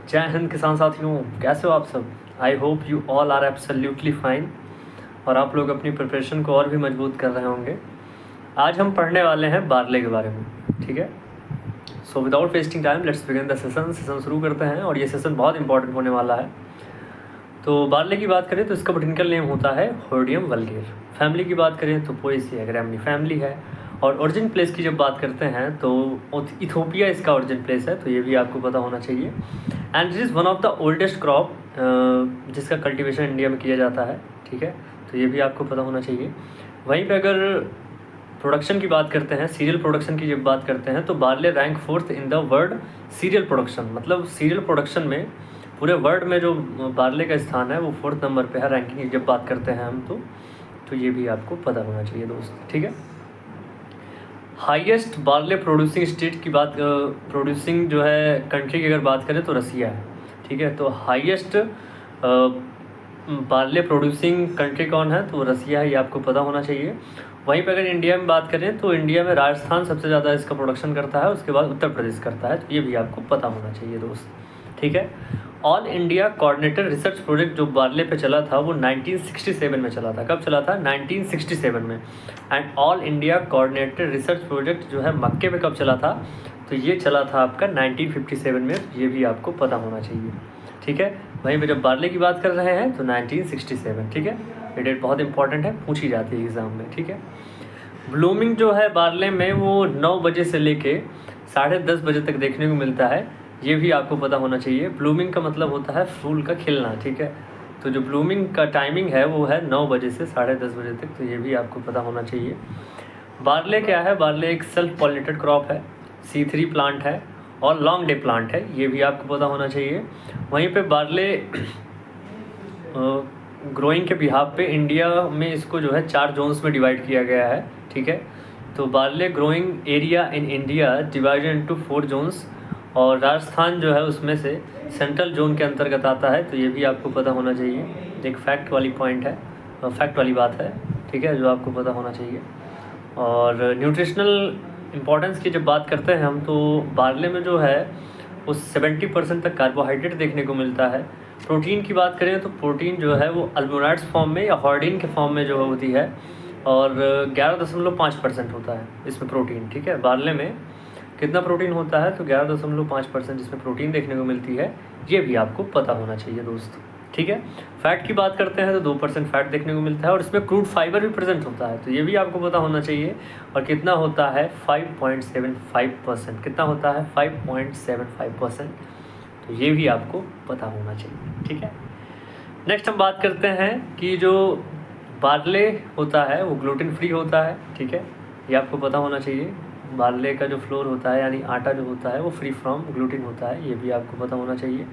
जय हिंद किसान साथियों, कैसे हो आप सब। I hope you all are absolutely fine और आप लोग अपनी प्रिपरेशन को और भी मजबूत कर रहे होंगे। आज हम पढ़ने वाले हैं बारले के बारे में, ठीक है। So without wasting time let's begin the session शुरू करते हैं और ये सेशन बहुत इंपॉर्टेंट होने वाला है। तो बारले की बात करें तो इसका बोटेनिकल नेम होता है होर्डियम वल्गेर। फैमिली की बात करें तो पोएसिया ग्रामिनी फैमिली है। और ओरिजिन प्लेस की जब बात करते हैं तो इथोपिया इसका ओरिजिन प्लेस है, तो ये भी आपको पता होना चाहिए। And this is one of the oldest crop जिसका कल्टीवेशन इंडिया में किया जाता है, ठीक है। तो ये भी आपको पता होना चाहिए। वहीं पे अगर प्रोडक्शन की बात करते हैं, सीरियल प्रोडक्शन की जब बात करते हैं तो barley rank 4th in the world cereal production. मतलब सीरियल प्रोडक्शन में पूरे वर्ल्ड में जो बारले का स्थान है वो 4th नंबर पे है रैंकिंग की जब बात करते हैं हम तो ये भी आपको पता होना चाहिए दोस्त, ठीक है। हाईएस्ट बारले प्रोड्यूसिंग स्टेट की बात प्रोड्यूसिंग जो है कंट्री की अगर बात करें तो रसिया है, ठीक है। तो हाईएस्ट बारले प्रोड्यूसिंग कंट्री कौन है, तो रसिया है, ये आपको पता होना चाहिए। वहीं पर अगर इंडिया में बात करें तो इंडिया में राजस्थान सबसे ज़्यादा इसका प्रोडक्शन करता है, उसके बाद उत्तर प्रदेश करता है, तो ये भी आपको पता होना चाहिए दोस्त, ठीक है। All India coordinator research project जो बारले पे चला था वो 1967 में चला था। कब चला था? 1967 में। And all India coordinator research project जो है मक्के पे कब चला था, तो ये चला था आपका 1957 में, ये भी आपको पता होना चाहिए, ठीक है। वहीं पे जब बारले की बात कर रहे हैं तो 1967, ठीक है। ये डेट बहुत इंपॉर्टेंट है, पूछी जाती है एग्ज़ाम में, ठीक है। ब्लूमिंग जो है बारले में वो 9 बजे से लेके 10:30 बजे तक देखने को मिलता है, ये भी आपको पता होना चाहिए। ब्लूमिंग का मतलब होता है फूल का खिलना, ठीक है। तो जो ब्लूमिंग का टाइमिंग है वो है 9 बजे से 10:30 बजे तक, तो ये भी आपको पता होना चाहिए। बारले क्या है? बारले एक सेल्फ पॉलिनेटेड क्रॉप है, C3 प्लांट है और लॉन्ग डे प्लांट है, ये भी आपको पता होना चाहिए। वहीं पे बारले ग्रोइंग के बिहाफ पे इंडिया में इसको जो है 4 जोन्स में डिवाइड किया गया है, ठीक है। तो barley growing area in India divided into 4 zones और राजस्थान जो है उसमें से सेंट्रल जोन के अंतर्गत आता है, तो ये भी आपको पता होना चाहिए। एक फैक्ट वाली पॉइंट है, फैक्ट वाली बात है, ठीक है, जो आपको पता होना चाहिए। और न्यूट्रिशनल इम्पोर्टेंस की जब बात करते हैं हम तो बारले में जो है वो 70% तक कार्बोहाइड्रेट देखने को मिलता है। प्रोटीन की बात करें तो प्रोटीन जो है वो अल्बुमिनाइड्स फॉर्म में या हॉर्डिन के फॉर्म में जो होती है और 11.5% होता है इसमें प्रोटीन, ठीक है। बारले में कितना प्रोटीन होता है, तो 11.5% इसमें प्रोटीन देखने को मिलती है, ये भी आपको पता होना चाहिए दोस्त, ठीक है। फैट की बात करते हैं तो 2% फैट देखने को मिलता है और इसमें क्रूड फाइबर भी प्रेजेंट होता है, तो ये भी आपको पता होना चाहिए। और कितना होता है? 5.75%। कितना होता है? 5.75%, तो ये भी आपको पता होना चाहिए, ठीक है। नेक्स्ट हम बात करते हैं कि जो बारले होता है वो ग्लूटेन फ्री होता है, ठीक है, ये आपको पता होना चाहिए। बारले का जो फ्लोर होता है यानी आटा जो होता है वो फ्री फ्रॉम ग्लूटेन होता है, ये भी आपको पता होना चाहिए।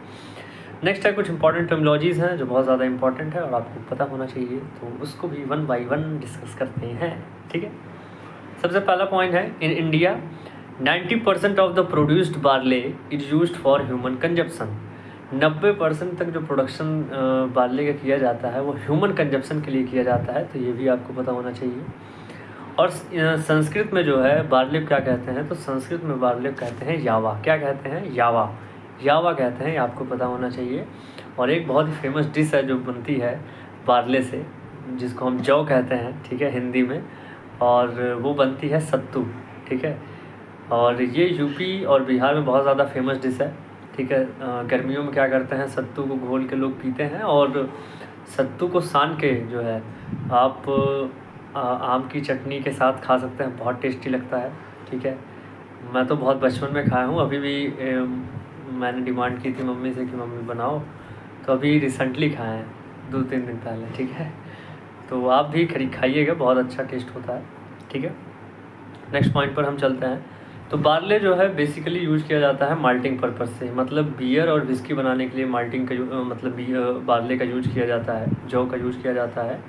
नेक्स्ट है कुछ इंपॉर्टेंट टर्मिनोलॉजीज़ हैं जो बहुत ज़्यादा इंपॉर्टेंट है और आपको पता होना चाहिए, तो उसको भी 1 by 1 डिस्कस करते हैं, ठीक है। सबसे पहला पॉइंट है, in India 90% of the produced barley is used for human consumption. 90% तक जो प्रोडक्शन बारले का किया जाता है वो ह्यूमन कंजप्शन के लिए किया जाता है, तो ये भी आपको पता होना चाहिए। और संस्कृत में जो है बारले क्या कहते हैं, तो संस्कृत में बारले कहते हैं यावा। क्या कहते हैं? यावा, यावा कहते हैं, ये आपको पता होना चाहिए। और एक बहुत ही फेमस डिश है जो बनती है बारले से, जिसको हम जौ कहते हैं, ठीक है, हिंदी में, और वो बनती है सत्तू, ठीक है। और ये यूपी और बिहार में बहुत ज़्यादा फेमस डिश है, ठीक है। गर्मियों में क्या करते हैं, सत्तू को घोल के लोग पीते हैं और सत्तू को सान के जो है आप आम की चटनी के साथ खा सकते हैं, बहुत टेस्टी लगता है, ठीक है। मैं तो बहुत बचपन में खाया हूँ, अभी भी मैंने डिमांड की थी मम्मी से कि मम्मी बनाओ, तो अभी रिसेंटली खाए हैं 2-3 दिन पहले, ठीक है। तो आप भी खाइएगा, बहुत अच्छा टेस्ट होता है, ठीक है। नेक्स्ट पॉइंट पर हम चलते हैं। तो बारले जो है बेसिकली यूज किया जाता है माल्टिंग पर्पस से, मतलब बियर और विस्की बनाने के लिए माल्टिंग का मतलब बारले का यूज किया जाता है, जौ का यूज किया जाता है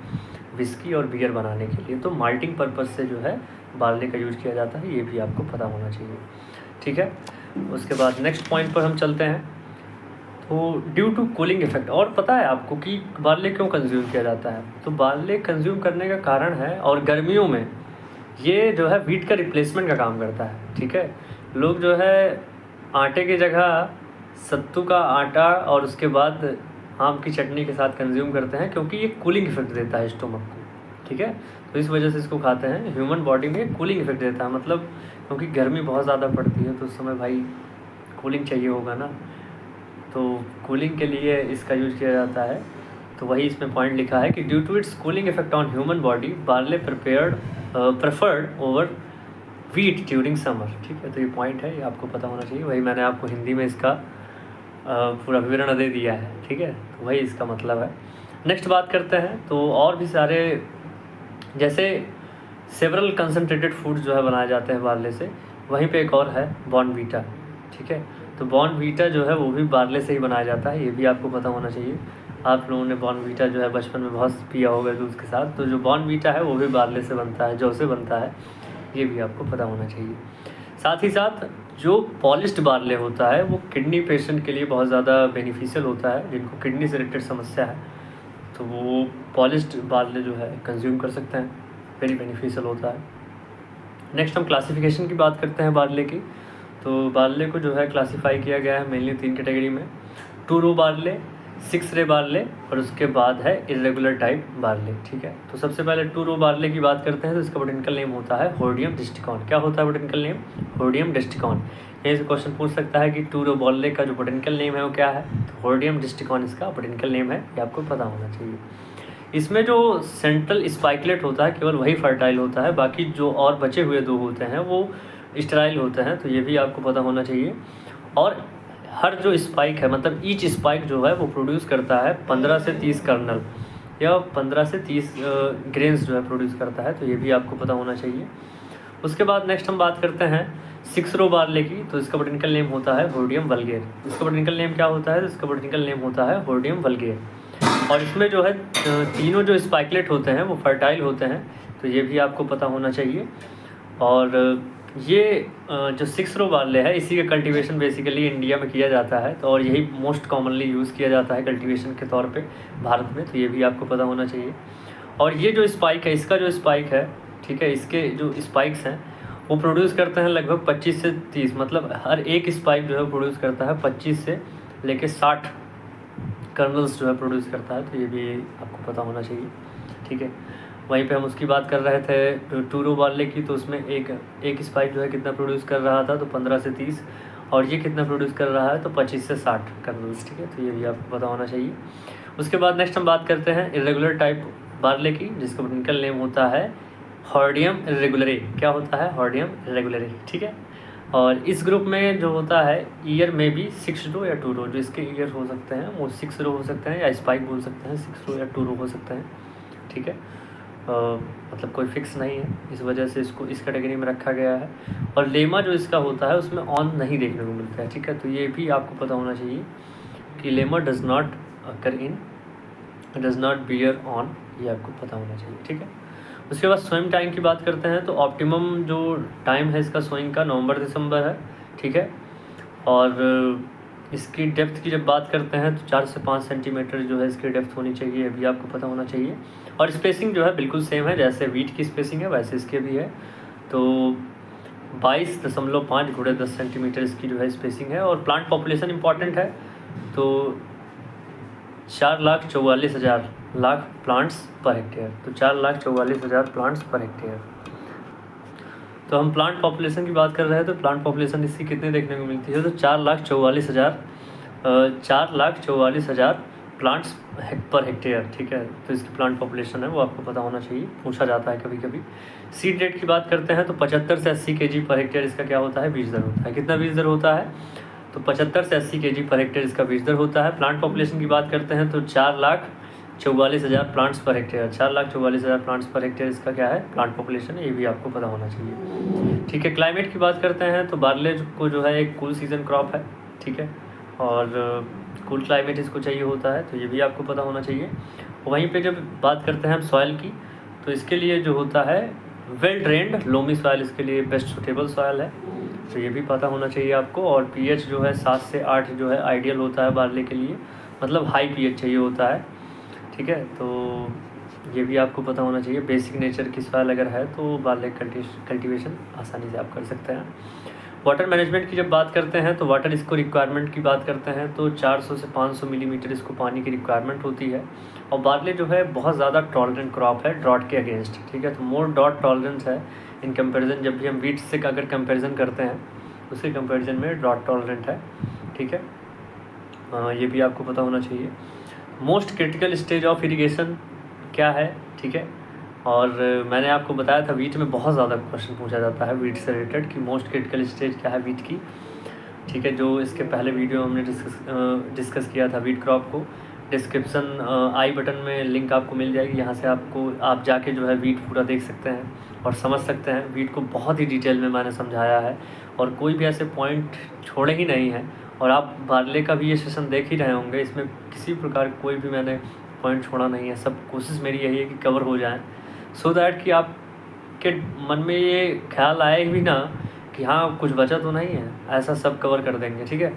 विस्की और बियर बनाने के लिए, तो माल्टिंग पर्पस से जो है बारले का यूज किया जाता है, ये भी आपको पता होना चाहिए, ठीक है। उसके बाद नेक्स्ट पॉइंट पर हम चलते हैं। तो ड्यू टू कूलिंग इफेक्ट, और पता है आपको कि बारले क्यों कंज्यूम किया जाता है, तो बारले कंज्यूम करने का कारण है, और गर्मियों में ये जो है व्हीट का रिप्लेसमेंट का काम करता है, ठीक है। लोग जो है आटे की जगह सत्तू का आटा और उसके बाद आम की चटनी के साथ कंज्यूम करते हैं, क्योंकि ये कूलिंग इफेक्ट देता है स्टोमक को, ठीक है। तो इस वजह से इसको खाते हैं। ह्यूमन बॉडी में कूलिंग इफेक्ट देता है, मतलब क्योंकि गर्मी बहुत ज़्यादा पड़ती है तो उस समय भाई कूलिंग चाहिए होगा ना, तो कूलिंग के लिए इसका यूज़ किया जाता है। तो वही इसमें पॉइंट लिखा है कि due to its cooling effect on human body barley preferred over wheat during summer, ठीक है। तो ये पॉइंट है, ये आपको पता होना चाहिए। वही मैंने आपको हिंदी में इसका पूरा विवरण दे दिया है, ठीक है। तो वही इसका मतलब है। नेक्स्ट बात करते हैं, तो और भी सारे जैसे सेवरल कंसनट्रेटेड फूड्स जो है बनाए जाते हैं बार्ले से। वहीं पे एक और है बॉर्नवीटा, ठीक है। तो बॉर्नवीटा जो है वो भी बार्ले से ही बनाया जाता है, ये भी आपको पता होना चाहिए। आप लोगों ने बॉर्नवीटा जो है बचपन में बहुत पिया होगा दूध के साथ, तो जो बॉर्नवीटा है वो भी बार्ले से बनता है, जौ से बनता है, ये भी आपको पता होना चाहिए। साथ ही साथ जो पॉलिश्ड बार्ले होता है वो किडनी पेशेंट के लिए बहुत ज़्यादा बेनिफिशियल होता है, जिनको किडनी से रिलेटेड समस्या है तो वो पॉलिश्ड बार्ले जो है कंज्यूम कर सकते हैं, वेरी बेनिफिशियल होता है। नेक्स्ट हम क्लासिफिकेशन की बात करते हैं बार्ले की। तो बार्ले को जो है क्लासीफाई किया गया है मेनली 3 कैटेगरी में, 2 रो बार्ले, 6 रे बार्ले और उसके बाद है इरेगुलर टाइप बार्ले, ठीक है। तो सबसे पहले 2 रो बार्ले की बात करते हैं, तो इसका बोटेनिकल नेम होता है होर्डियम डिस्टिकॉन। क्या होता है बोटेनिकल नेम? होर्डियम डिस्टिकॉन। यहीं से क्वेश्चन पूछ सकता है कि 2 रो बार्ले का जो बोटेनिकल नेम है वो क्या है, तो होर्डियम डिस्टिकॉन इसका बोटेनिकल नेम है, ये आपको पता होना चाहिए। इसमें जो सेंट्रल स्पाइकलेट होता है केवल वही फर्टाइल होता है, बाकी जो और बचे हुए 2 होते हैं वो स्टेराइल होते हैं, तो ये भी आपको पता होना चाहिए। और हर जो स्पाइक है, मतलब ईच स्पाइक जो है वो प्रोड्यूस करता है 15 से 30 कर्नल या 15 से 30 ग्रेन्स जो है प्रोड्यूस करता है, तो ये भी आपको पता होना चाहिए। उसके बाद नेक्स्ट हम बात करते हैं 6 रो बार्ले की। तो इसका बोटेनिकल नेम होता है होर्डियम वल्गेर। इसका बोटेनिकल नेम क्या होता है? तो इसका बोटेनिकल नेम होता है होर्डियम वल्गेर। और इसमें जो है तीनों जो स्पाइकलेट होते हैं वो फर्टाइल होते हैं, तो ये भी आपको पता होना चाहिए। और ये जो 6 रो बार्ले है इसी का कल्टीवेशन बेसिकली इंडिया में किया जाता है, तो और यही मोस्ट कॉमनली यूज़ किया जाता है कल्टीवेशन के तौर पे भारत में, तो ये भी आपको पता होना चाहिए। और ये जो स्पाइक है, इसका जो स्पाइक है, ठीक है, इसके जो स्पाइक्स हैं वो प्रोड्यूस करते हैं लगभग 25 से 30, मतलब हर एक स्पाइक जो है प्रोड्यूस करता है 25 से लेके 60 कर्नल्स जो है प्रोड्यूस करता है, तो ये भी आपको पता होना चाहिए, ठीक है। वहीं पे हम उसकी बात कर रहे थे 2 रो बार्ले की, तो उसमें एक स्पाइक जो है कितना प्रोड्यूस कर रहा था, तो 15 से 30, और ये कितना प्रोड्यूस कर रहा है, तो 25 से 60 कर्नल्स, ठीक है। तो ये भी आपको पता होना चाहिए। उसके बाद नेक्स्ट हम बात करते हैं इरेगुलर टाइप बार्ले की, जिसका बोटेनिकल नेम होता है हॉर्डियम इरेगुलरे। क्या होता है? हॉर्डियम इरेगुलरे, ठीक है। और इस ग्रुप में जो होता है ईयर में भी 6 रो या 2 रो, जो इसके ईयर हो सकते हैं वो 6 रो हो सकते हैं, या स्पाइक बोल सकते हैं 6 रो या 2 रो हो सकते हैं, ठीक है। मतलब कोई फिक्स नहीं है, इस वजह से इसको इस कैटेगरी में रखा गया है। और लेमा जो इसका होता है उसमें ऑन नहीं देखने को मिलता है, ठीक है। तो ये भी आपको पता होना चाहिए कि lemma does not occur in, does not bear on, ये आपको पता होना चाहिए, ठीक है। उसके बाद स्विम टाइम की बात करते हैं, तो ऑप्टिमम जो टाइम है इसका स्विमिंग का नवंबर-दिसंबर है, ठीक है। और इसकी डेप्थ की जब बात करते हैं तो 4 से 5 सेंटीमीटर जो है इसकी डेप्थ होनी चाहिए, ये भी आपको पता होना चाहिए। और स्पेसिंग जो है बिल्कुल सेम है, जैसे वीट की स्पेसिंग है वैसे इसके भी है। तो 22.5 × 10 सेंटीमीटर इसकी जो है स्पेसिंग है। और प्लांट पॉपुलेशन इंपॉर्टेंट है, तो 4,44,000 प्लांट्स पर हेक्टेयर, तो 4,44,000 प्लांट्स पर हेक्टेयर। तो हम प्लांट पॉपुलेशन की बात कर रहे हैं, तो प्लांट पॉपुलेशन इसकी कितने देखने को मिलती है, तो 4,44,000 प्लांट्स पर हेक्टेयर, ठीक है। तो इसकी प्लांट पॉपुलेशन है वो आपको पता होना चाहिए, पूछा जाता है कभी कभी। सीड रेट की बात करते हैं तो 75 से 80 kg पर हेक्टेयर इसका क्या होता है, बीज दर होता है। कितना बीज दर होता है, तो 75 से 80 kg पर हेक्टेयर इसका बीज दर होता है। प्लांट पॉपुलेशन की बात करते हैं तो 4,44,000 plants per hectare, 4,44,000 plants per hectare इसका क्या है, प्लांट पॉपुलेशन है, ये भी आपको पता होना चाहिए, ठीक है। क्लाइमेट की बात करते हैं तो बार्ले को जो है एक कूल सीजन क्रॉप है, ठीक है। और कूल क्लाइमेट इसको चाहिए होता है, तो ये भी आपको पता होना चाहिए। वहीं पे जब बात करते हैं हम सॉइल की, तो इसके लिए जो होता है वेल ड्रेन्ड लोमी सॉइल इसके लिए बेस्ट सुटेबल सॉइल है, तो ये भी पता होना चाहिए आपको। और पीएच जो है 7 से 8 जो है आइडियल होता है बार्ले के लिए, मतलब हाई पीएच चाहिए होता है, ठीक है। तो ये भी आपको पता होना चाहिए। बेसिक नेचर की सॉइल अगर है तो बार्ले कल्टीवेशन आसानी से आप कर सकते हैं। वाटर मैनेजमेंट की जब बात करते हैं तो वाटर इसको रिक्वायरमेंट की बात करते हैं तो 400 से 500 मिलीमीटर इसको पानी की रिक्वायरमेंट होती है। और बार्ले जो है बहुत ज़्यादा टॉलरेंट क्रॉप है ड्रॉट के अगेंस्ट, ठीक है। तो मोर ड्रॉट टॉलरेंस है इन कंपैरिजन, जब भी हम वीट से अगर कंपैरिजन करते हैं उसके कंपैरिजन में ड्रॉट टॉलरेंट है, ठीक है। ये भी आपको पता होना चाहिए। Most critical stage of irrigation क्या है, ठीक है। और मैंने आपको बताया था वीट में बहुत ज़्यादा क्वेश्चन पूछा जाता है वीट से रिलेटेड कि मोस्ट क्रिटिकल स्टेज क्या है वीट की, ठीक है। जो इसके पहले वीडियो हमने डिस्कस किया था वीट क्रॉप को, डिस्क्रिप्शन आई बटन में लिंक आपको मिल जाएगी, यहाँ से आप जाके जो है वीट पूरा देख सकते हैं और समझ सकते हैं। वीट को बहुत ही डिटेल में मैंने समझाया है और कोई भी ऐसे पॉइंट छोड़े ही नहीं हैं। और आप बार्ले का भी ये सेशन देख ही रहे होंगे, इसमें किसी प्रकार कोई भी मैंने पॉइंट छोड़ा नहीं है। सब कोशिश मेरी यही है कि कवर हो जाए, सो दैट कि आपके मन में ये ख्याल आए भी ना कि हाँ कुछ बचा तो नहीं है, ऐसा सब कवर कर देंगे, ठीक है।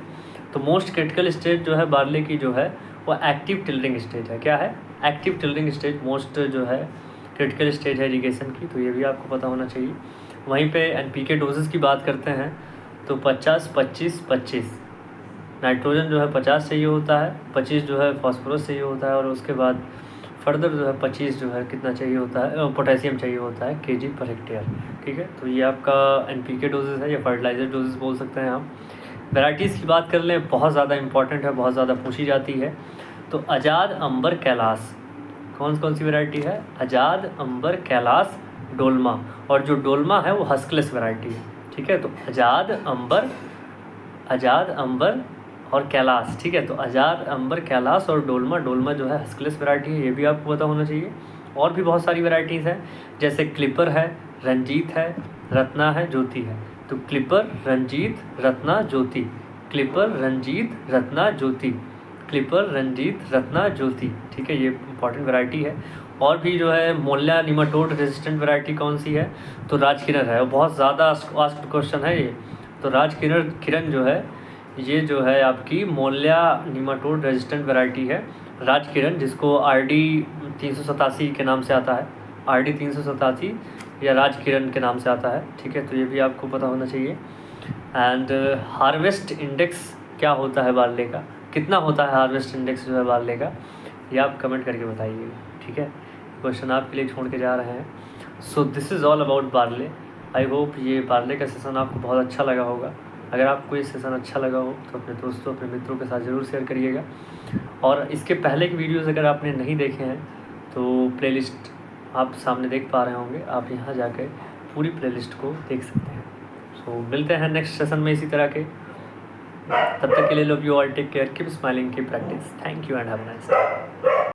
तो मोस्ट क्रिटिकल स्टेज जो है बार्ले की जो है वो एक्टिव टिल्डिंग स्टेज है। क्या है? एक्टिव टिल्डिंग स्टेज मोस्ट जो है क्रिटिकल स्टेज है इरिगेशन की, तो ये भी आपको पता होना चाहिए। वहीं पे एनपीके डोजेस की बात करते हैं तो 50-25-25 नाइट्रोजन जो है 50 चाहिए होता है, 25 जो है फॉस्फोरस चाहिए होता है और उसके बाद फर्दर जो है 25 जो है कितना चाहिए होता है, पोटेशियम चाहिए होता है केजी पर हेक्टेयर, ठीक है। तो ये आपका एनपीके डोजेस है या फर्टिलाइजर डोजेस बोल सकते हैं आप। वैराइटीज़ की बात कर लें, बहुत ज़्यादा इंपॉर्टेंट है, बहुत ज़्यादा पूछी जाती है। तो आज़ाद, अंबर, कैलाश, कौन सी वैरायटी है? आज़ाद, अंबर, कैलाश, डोलमा। और जो डोलमा है वो हस्कलेस वैरायटी है, ठीक है। तो आज़ाद, अंबर और कैलाश, ठीक है। तो आज़ाद, अंबर, कैलाश और डोलमा जो है हस्कलेस वैरायटी है, ये भी आपको पता होना चाहिए। और भी बहुत सारी वैराइटीज़ हैं, जैसे क्लिपर है, रंजीत है, रत्ना है, ज्योति है। तो क्लिपर, रंजीत, रत्ना, ज्योति, क्लिपर, रंजीत, रत्ना, ज्योति, क्लिपर, रंजीत, रत्ना, ज्योति, ठीक है। ये इंपॉर्टेंट वैरायटी है। और भी जो है मोल्ला निमाटोड रेजिस्टेंट वैरायटी कौन सी है? तो राजकिरण है, बहुत ज़्यादा आस्क्ड क्वेश्चन है ये। तो राजकिरण जो है ये जो है आपकी मोल्ला निमाटोड रेजिस्टेंट वैरायटी है राजकिरण, जिसको RD 387 के नाम से आता है, RD 387 या राजकिरण के नाम से आता है, ठीक है। तो ये भी आपको पता होना चाहिए। एंड हार्वेस्ट इंडेक्स क्या होता है बार्ले का, कितना होता है हार्वेस्ट इंडेक्स जो है बार्ले का, ये आप कमेंट करके बताइएगा, ठीक है। क्वेश्चन आपके लिए छोड़ के जा रहे हैं। So this is all about barley. I hope ये बार्ले का सेशन आपको बहुत अच्छा लगा होगा। अगर आपको ये सेशन अच्छा लगा हो तो अपने दोस्तों, अपने मित्रों के साथ ज़रूर शेयर करिएगा। और इसके पहले के वीडियोज़ अगर आपने नहीं देखे हैं तो प्लेलिस्ट आप सामने देख पा रहे होंगे, आप यहाँ जाकर पूरी प्लेलिस्ट को देख सकते हैं। सो मिलते हैं नेक्स्ट सेशन में इसी तरह के। तब तक के लिए love you all, take care, keep smiling, keep practice. Thank you and have a nice day.